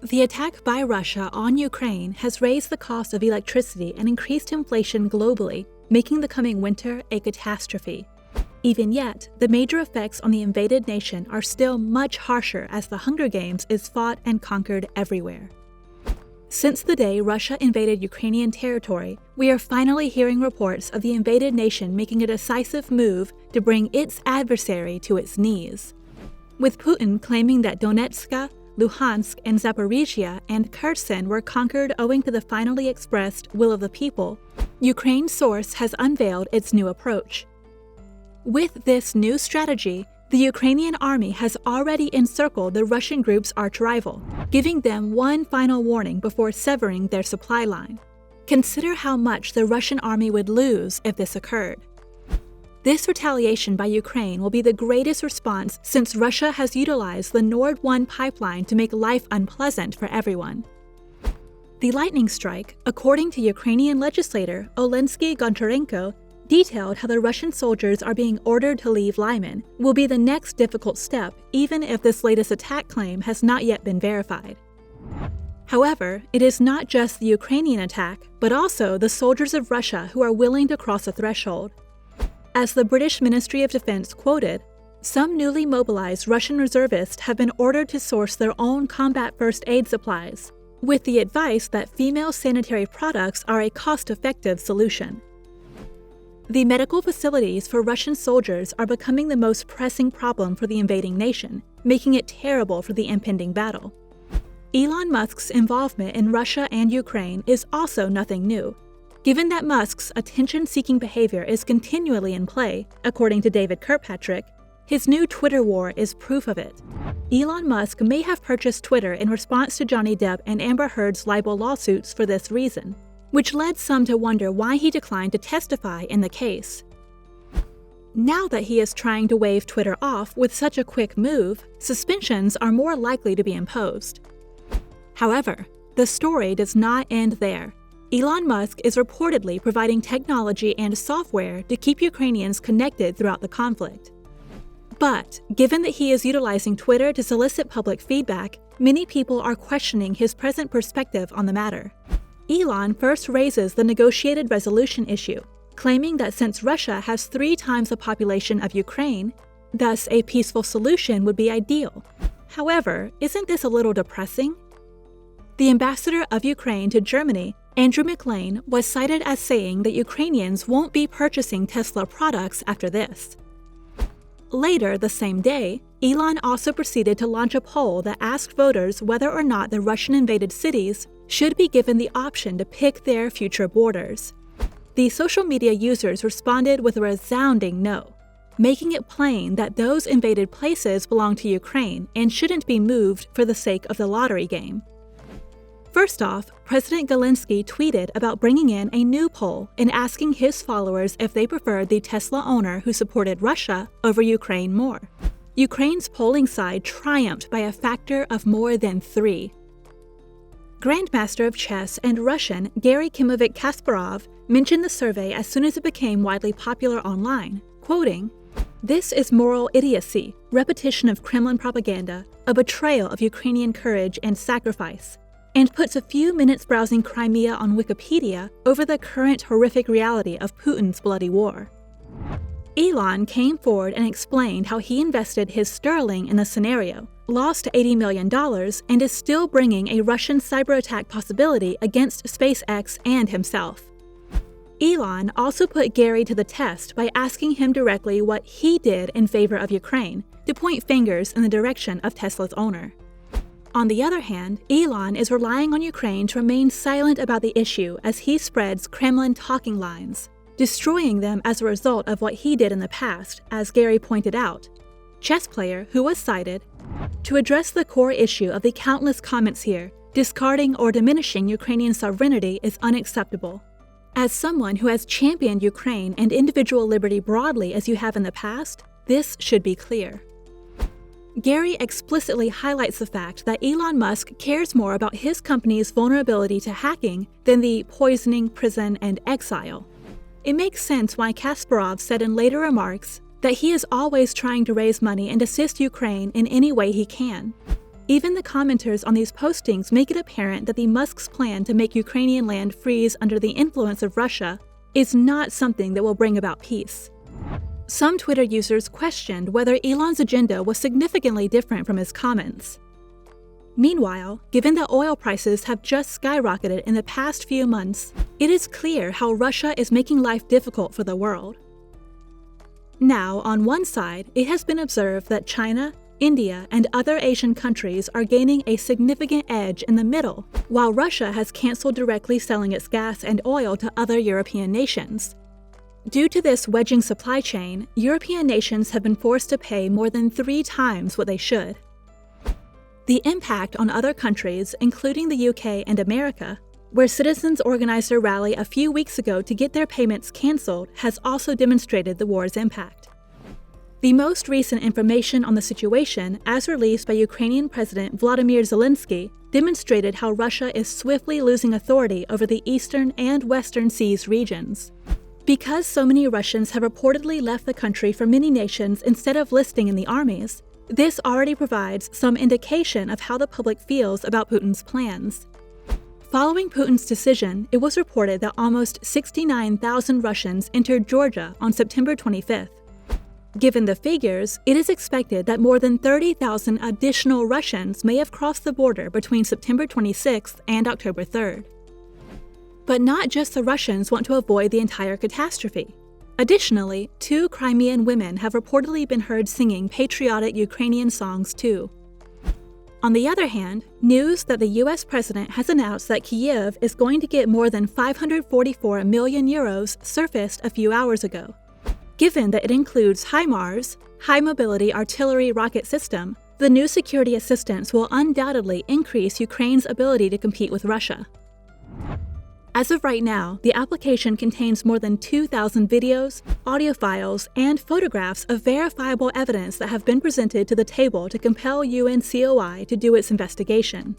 The attack by Russia on Ukraine has raised the cost of electricity and increased inflation globally, making the coming winter a catastrophe. Even yet, the major effects on the invaded nation are still much harsher as the Hunger Games is fought and conquered everywhere. Since the day Russia invaded Ukrainian territory, we are finally hearing reports of the invaded nation making a decisive move to bring its adversary to its knees. With Putin claiming that Donetsk, Luhansk, and Zaporizhia and Kherson were conquered owing to the finally expressed will of the people, Ukraine's source has unveiled its new approach. With this new strategy, the Ukrainian army has already encircled the Russian group's arch-rival, giving them one final warning before severing their supply line. Consider how much the Russian army would lose if this occurred. This retaliation by Ukraine will be the greatest response since Russia has utilized the Nord 1 pipeline to make life unpleasant for everyone. The lightning strike, according to Ukrainian legislator Olensky Goncharenko, detailed how the Russian soldiers are being ordered to leave Lyman, will be the next difficult step even if this latest attack claim has not yet been verified. However, it is not just the Ukrainian attack, but also the soldiers of Russia who are willing to cross a threshold. As the British Ministry of Defense quoted, some newly mobilized Russian reservists have been ordered to source their own combat first aid supplies, with the advice that female sanitary products are a cost-effective solution. The medical facilities for Russian soldiers are becoming the most pressing problem for the invading nation, making it terrible for the impending battle. Elon Musk's involvement in Russia and Ukraine is also nothing new, given that Musk's attention-seeking behavior is continually in play, according to David Kirkpatrick. His new Twitter war is proof of it. Elon Musk may have purchased Twitter in response to Johnny Depp and Amber Heard's libel lawsuits for this reason, which led some to wonder why he declined to testify in the case. Now that he is trying to wave Twitter off with such a quick move, suspensions are more likely to be imposed. However, the story does not end there. Elon Musk is reportedly providing technology and software to keep Ukrainians connected throughout the conflict. But, given that he is utilizing Twitter to solicit public feedback, many people are questioning his present perspective on the matter. Elon first raises the negotiated resolution issue, claiming that since Russia has 3 times the population of Ukraine, thus a peaceful solution would be ideal. However, isn't this a little depressing? The ambassador of Ukraine to Germany, Andrew McLean, was cited as saying that Ukrainians won't be purchasing Tesla products after this. Later the same day, Elon also proceeded to launch a poll that asked voters whether or not the Russian-invaded cities should be given the option to pick their future borders. The social media users responded with a resounding no, making it plain that those invaded places belong to Ukraine and shouldn't be moved for the sake of the lottery game. First off, President Zelensky tweeted about bringing in a new poll and asking his followers if they preferred the Tesla owner who supported Russia over Ukraine more. Ukraine's polling side triumphed by a factor of more than 3. Grandmaster of chess and Russian Garry Kimovich Kasparov mentioned the survey as soon as it became widely popular online, quoting, "This is moral idiocy, repetition of Kremlin propaganda, a betrayal of Ukrainian courage and sacrifice," and puts a few minutes browsing Crimea on Wikipedia over the current horrific reality of Putin's bloody war. Elon came forward and explained how he invested his sterling in the scenario, lost $80 million, and is still bringing a Russian cyber attack possibility against SpaceX and himself. Elon also put Garry to the test by asking him directly what he did in favor of Ukraine, to point fingers in the direction of Tesla's owner. On the other hand, Elon is relying on Ukraine to remain silent about the issue as he spreads Kremlin talking lines, destroying them as a result of what he did in the past, as Garry pointed out. Chess player who was cited, to address the core issue of the countless comments here, discarding or diminishing Ukrainian sovereignty is unacceptable. As someone who has championed Ukraine and individual liberty broadly as you have in the past, this should be clear. Garry explicitly highlights the fact that Elon Musk cares more about his company's vulnerability to hacking than the poisoning, prison, and exile. It makes sense why Kasparov said in later remarks that he is always trying to raise money and assist Ukraine in any way he can. Even the commenters on these postings make it apparent that the Musk's plan to make Ukrainian land freeze under the influence of Russia is not something that will bring about peace. Some Twitter users questioned whether Elon's agenda was significantly different from his comments. Meanwhile, given that oil prices have just skyrocketed in the past few months, it is clear how Russia is making life difficult for the world. Now, on one side, it has been observed that China, India, and other Asian countries are gaining a significant edge in the middle, while Russia has canceled directly selling its gas and oil to other European nations. Due to this wedging supply chain, European nations have been forced to pay more than 3 times what they should. The impact on other countries, including the UK and America, where citizens organized a rally a few weeks ago to get their payments canceled, has also demonstrated the war's impact. The most recent information on the situation, as released by Ukrainian President Volodymyr Zelensky, demonstrated how Russia is swiftly losing authority over the eastern and western seas regions. Because so many Russians have reportedly left the country for many nations instead of listing in the armies, this already provides some indication of how the public feels about Putin's plans. Following Putin's decision, it was reported that almost 69,000 Russians entered Georgia on September 25th. Given the figures, it is expected that more than 30,000 additional Russians may have crossed the border between September 26th and October 3rd. But not just the Russians want to avoid the entire catastrophe. Additionally, 2 Crimean women have reportedly been heard singing patriotic Ukrainian songs too. On the other hand, news that the US president has announced that Kyiv is going to get more than 544 million euros surfaced a few hours ago. Given that it includes HIMARS, High Mobility Artillery Rocket System, the new security assistance will undoubtedly increase Ukraine's ability to compete with Russia. As of right now, the application contains more than 2,000 videos, audio files, and photographs of verifiable evidence that have been presented to the table to compel UNCOI to do its investigation.